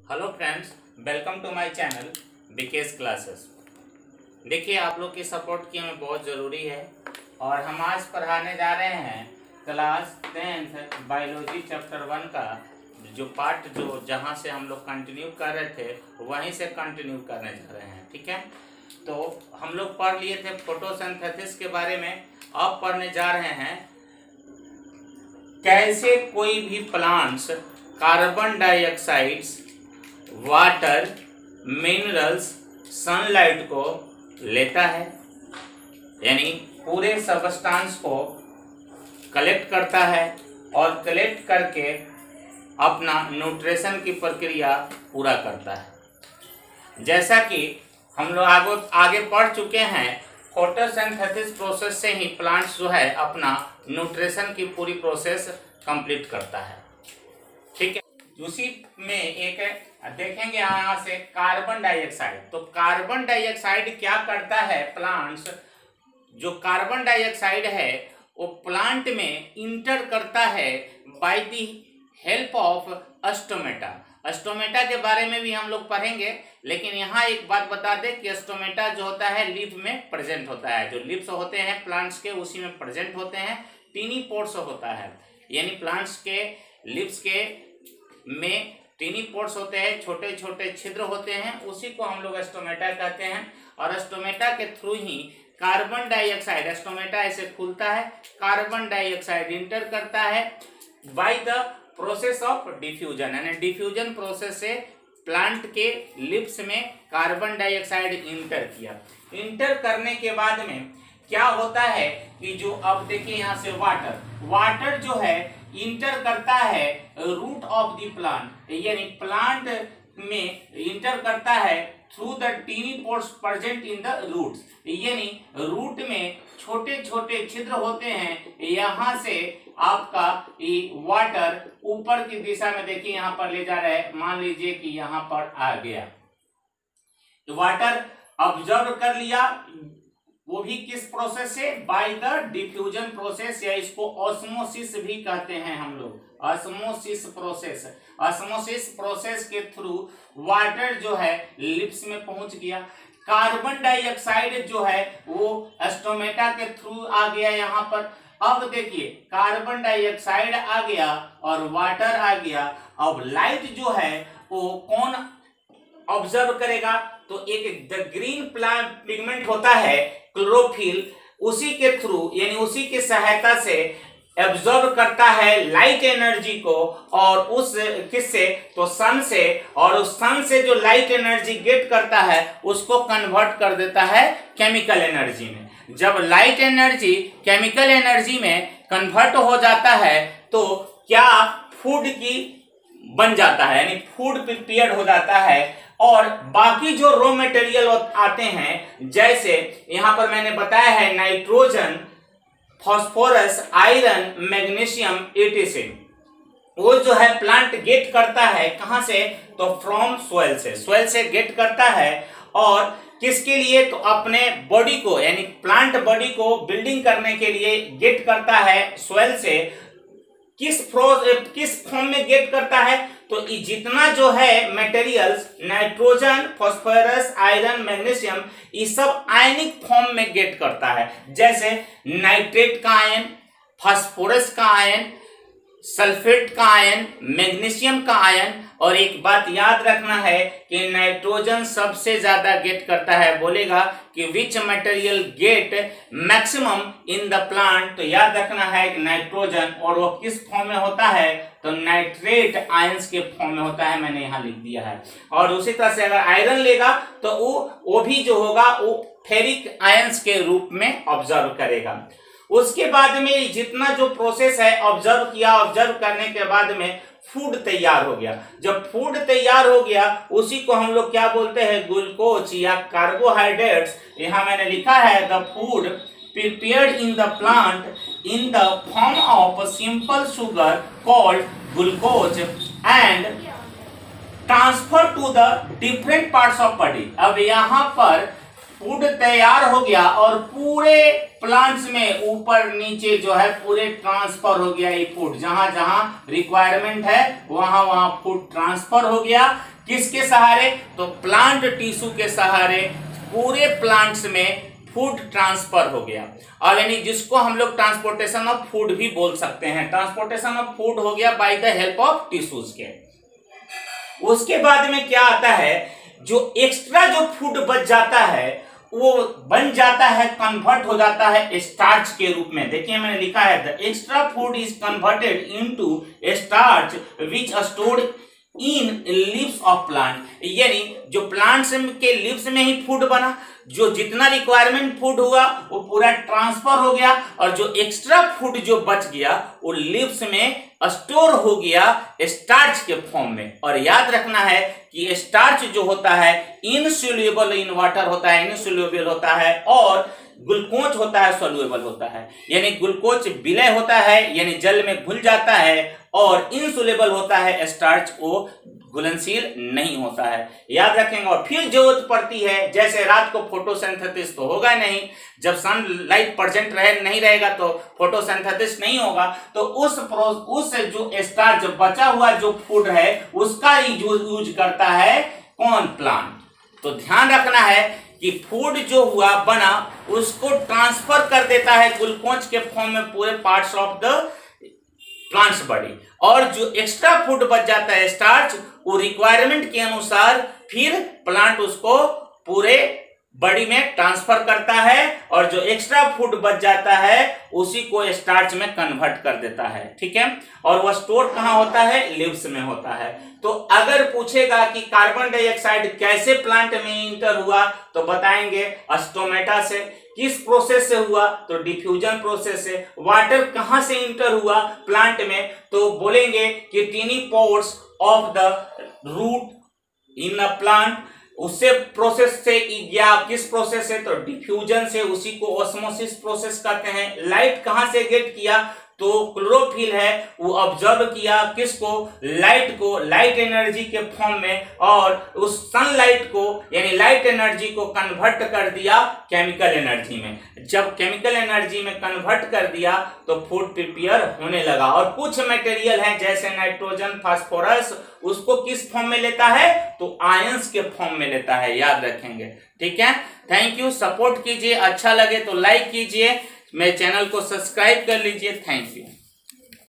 Hello friends, welcome to my channel BKS classes. देखिए, आप लोग की सपोर्ट की हमें बहुत ज़रूरी है और हम आज पढ़ाने जा रहे हैं क्लास 10th बायोलॉजी चैप्टर 1 का जो पार्ट जहां से हम लोग कंटिन्यू कर रहे थे वहीं से कंटिन्यू करने जा रहे हैं। ठीक है, तो हम लोग पढ़ लिए थे फोटोसिंथेसिस के बारे में। अब पढ़ने जा रहे हैं कैसे कोई भी plants carbon dioxides, water, minerals, sunlight को लेता है, यानी पूरे सबस्टांस को कलेक्ट करता है और कलेक्ट करके अपना न्यूट्रिशन की प्रक्रिया पूरा करता है। जैसा कि हम लोग आगे पढ़ चुके हैं, फोटोसिंथेसिस प्रोसेस से ही प्लांट्स जो है अपना न्यूट्रिशन की पूरी प्रोसेस कंप्लीट करता है। ठीक है, उसी में एक देखेंगे यहाँ से कार्बन डाइऑक्साइड। तो कार्बन डाइऑक्साइड क्या करता है, प्लांट्स जो कार्बन डाइऑक्साइड है वो प्लांट में इंटर करता है by the help of stomata. Stomata के बारे में भी हम लोग पढ़ेंगे, लेकिन यहाँ एक बात बता दें कि स्टोमेटा जो होता है लीफ में प्रेजेंट होता है। जो लीव्स होते हैं प्लांट्स के उसी में प्रेजेंट होते हैं। टीनी पोर्स होता है, यानी प्लांट्स के लीव्स के में टीनी पोर्स होते हैं, छोटे छोटे छिद्र होते हैं, उसी को हम लोग स्टोमेटा कहते हैं। और स्टोमेटा के थ्रू ही कार्बन डाइऑक्साइड, स्टोमेटा ऐसे खुलता है, कार्बन डाइऑक्साइड इंटर करता है by the process of diffusion, यानी डिफ्यूजन प्रोसेस से प्लांट के लिप्स में कार्बन डाइऑक्साइड इंटर किया। इंटर करने के बाद में क्या होता है कि जो अब देखिए यहाँ से वाटर जो है इंटर करता है रूट ऑफ द प्लांट, यानी प्लांट में इंटर करता है through the tiny pores present in the roots, यानी रूट में छोटे छोटे छिद्र होते हैं। यहाँ से आपका वाटर ऊपर की दिशा में देखिए यहाँ पर ले जा रहा है। मान लीजिए कि यहाँ पर आ गया, वाटर ऑब्जर्व कर लिया, वो भी किस प्रोसेस से, बाय द डिफ्यूजन प्रोसेस, या इसको ऑस्मोसिस भी कहते हैं हम लोग, ऑस्मोसिस प्रोसेस। ऑस्मोसिस प्रोसेस के थ्रू वाटर जो है लिप्स में पहुंच गया। कार्बन डाइऑक्साइड जो है वो स्टोमेटा के थ्रू आ गया यहाँ पर। अब देखिए कार्बन डाइऑक्साइड आ गया और वाटर आ गया। अब लाइट जो है वो कौन ऑब्जर्व करेगा, तो एक द ग्रीन प्लांट पिगमेंट होता है क्लोरोफिल, उसी के थ्रू यानी उसी की सहायता से एब्जॉर्ब करता है लाइट एनर्जी को, और उस किससे, तो सन से, और उस सन से जो लाइट एनर्जी गेट करता है उसको कन्वर्ट कर देता है केमिकल एनर्जी में। जब लाइट एनर्जी केमिकल एनर्जी में कन्वर्ट हो जाता है तो क्या फूड की बन जाता है, यानी फूड प्रिपेयर्ड हो जाता है। और बाकी जो रॉ मटेरियल आते हैं, जैसे यहां पर मैंने बताया है nitrogen, phosphorus, iron, magnesium, ETC, वो जो है प्लांट गेट करता है कहां से, तो फ्रॉम सोइल से गेट करता है। और किसके लिए, तो अपने बॉडी को, यानी प्लांट बॉडी को बिल्डिंग करने के लिए गेट करता है सोइल से। किस फॉर्म में गेट करता है, तो जितना जो है materials, nitrogen, phosphorus, iron, magnesium, ये सब आयनिक फॉर्म में गेट करता है। जैसे नाइट्रेट का आयन, फास्फोरस का आयन, सल्फेट का आयन, मैग्नीशियम का आयन। और एक बात याद रखना है कि नाइट्रोजन सबसे ज्यादा गेट करता है। बोलेगा कि which material get maximum in the plant, तो याद रखना है कि नाइट्रोजन, और वो किस फॉर्म में होता है, तो नाइट्रेट आयंस के फॉर्म में होता है, मैंने यहाँ लिख दिया है। और उसी तरह से अगर आयरन लेगा तो वो भी जो होगा वो फेरिक आयंस के रूप में ऑब्जर्व करेगा। उसके बाद में जितना जो प्रोसेस है ऑब्जर्व किया, ऑब्जर्व करने के बाद में फूड तैयार हो गया। जब फूड तैयार हो गया उसी को हम लोग क्या बोलते हैं, ग्लूकोज या कार्बोहाइड्रेट्स। यहाँ मैंने लिखा है the food prepared in the plant in the form of simple sugar called glucose and transfer to the different parts of body। अब यहाँ पर फूड तैयार हो गया और पूरे प्लांट्स में ऊपर नीचे जो है पूरे ट्रांसफर हो गया। ये फूड जहां जहां रिक्वायरमेंट है वहां वहां फूड ट्रांसफर हो गया। किसके सहारे? तो प्लांट टिश्यू के सहारे पूरे प्लांट्स में फूड ट्रांसफर हो गया। और यानी जिसको हम लोग ट्रांसपोर्टेशन ऑफ फूड भी बोल सकते हैं, ट्रांसपोर्टेशन ऑफ फूड हो गया by the help of tissues के। उसके बाद में क्या आता है, जो एक्स्ट्रा जो फूड बच जाता है वो बन जाता है, कन्वर्ट हो जाता है स्टार्च के रूप में। देखिए मैंने लिखा है the extra food is converted into starch which stored in leaves of plant. यानी जो प्लांट्स के लीव्स में ही फूड बना, जो जितना रिक्वायरमेंट फूड हुआ वो पूरा ट्रांसफर हो गया, और जो एक्स्ट्रा फूड जो बच गया वो लीव्स में स्टोर हो गया स्टार्च के फॉर्म में। और याद रखना है कि स्टार्च जो होता है इनसोल्यूबल इन वाटर होता है, इनसोल्यूबल होता है, और ग्लूकोज होता है सोल्यूबल होता है। यानी ग्लूकोज विलय होता है यानी जल में घुल जाता है, और इनसोल्यूबल होता है स्टार्च वो घुलनशील नहीं होता है, याद रखेंगे। और फिर जरूरत पड़ती है, जैसे रात को फोटोसिंथेसिस तो होगा नहीं, जब सनलाइट प्रेजेंट नहीं रहेगा तो फोटोसिंथेसिस नहीं होगा, तो उस जो स्टार्च बचा हुआ जो फूड है उसका यूज करता है कौन? प्लांट। तो ध्यान रखना है कि फूड जो हुआ बना उसको ट्रांसफर कर देता है ग्लूकोज के फॉर्म में पूरे parts of the plants body, और जो एक्स्ट्रा फूड बच जाता है स्टार्च वो रिक्वायरमेंट के अनुसार फिर प्लांट उसको पूरे बॉडी में ट्रांसफर करता है, और जो एक्स्ट्रा फूड बच जाता है उसी को स्टार्च में कन्वर्ट कर देता है, ठीक है। और वह स्टोर कहाँ होता है? लीव्स में होता है। तो अगर पूछेगा कि कार्बन डाइऑक्साइड कैसे प्लांट में इंटर हुआ तो बताएंगे स्टोमेटा से। किस प्रोसेस से हुआ? तो डिफ्यूजन प्रोसेस से। वाटर कहां से इंटर हुआ प्लांट में? तो बोलेंगे कि tiny pores of the root in a plant, उससे प्रोसेस से या किस प्रोसेस से? तो डिफ्यूजन से, उसी को ऑस्मोसिस प्रोसेस कहते हैं। लाइट कहां से गेट किया? तो क्लोरोफिल है वो ऑब्जर्व किया किसको? लाइट को, लाइट एनर्जी के फॉर्म में, और उस सनलाइट को यानी लाइट एनर्जी को कन्वर्ट कर दिया केमिकल एनर्जी में। जब केमिकल एनर्जी में कन्वर्ट कर दिया तो फूड प्रिपेयर होने लगा। और कुछ मटेरियल है जैसे नाइट्रोजन, फास्फोरस, उसको किस फॉर्म में लेता है? तो आयंस के फॉर्म में लेता है, याद रखेंगे, ठीक है। थैंक यू, सपोर्ट कीजिए, अच्छा लगे तो लाइक कीजिए, मेरे चैनल को सब्सक्राइब कर लीजिए। Thank you.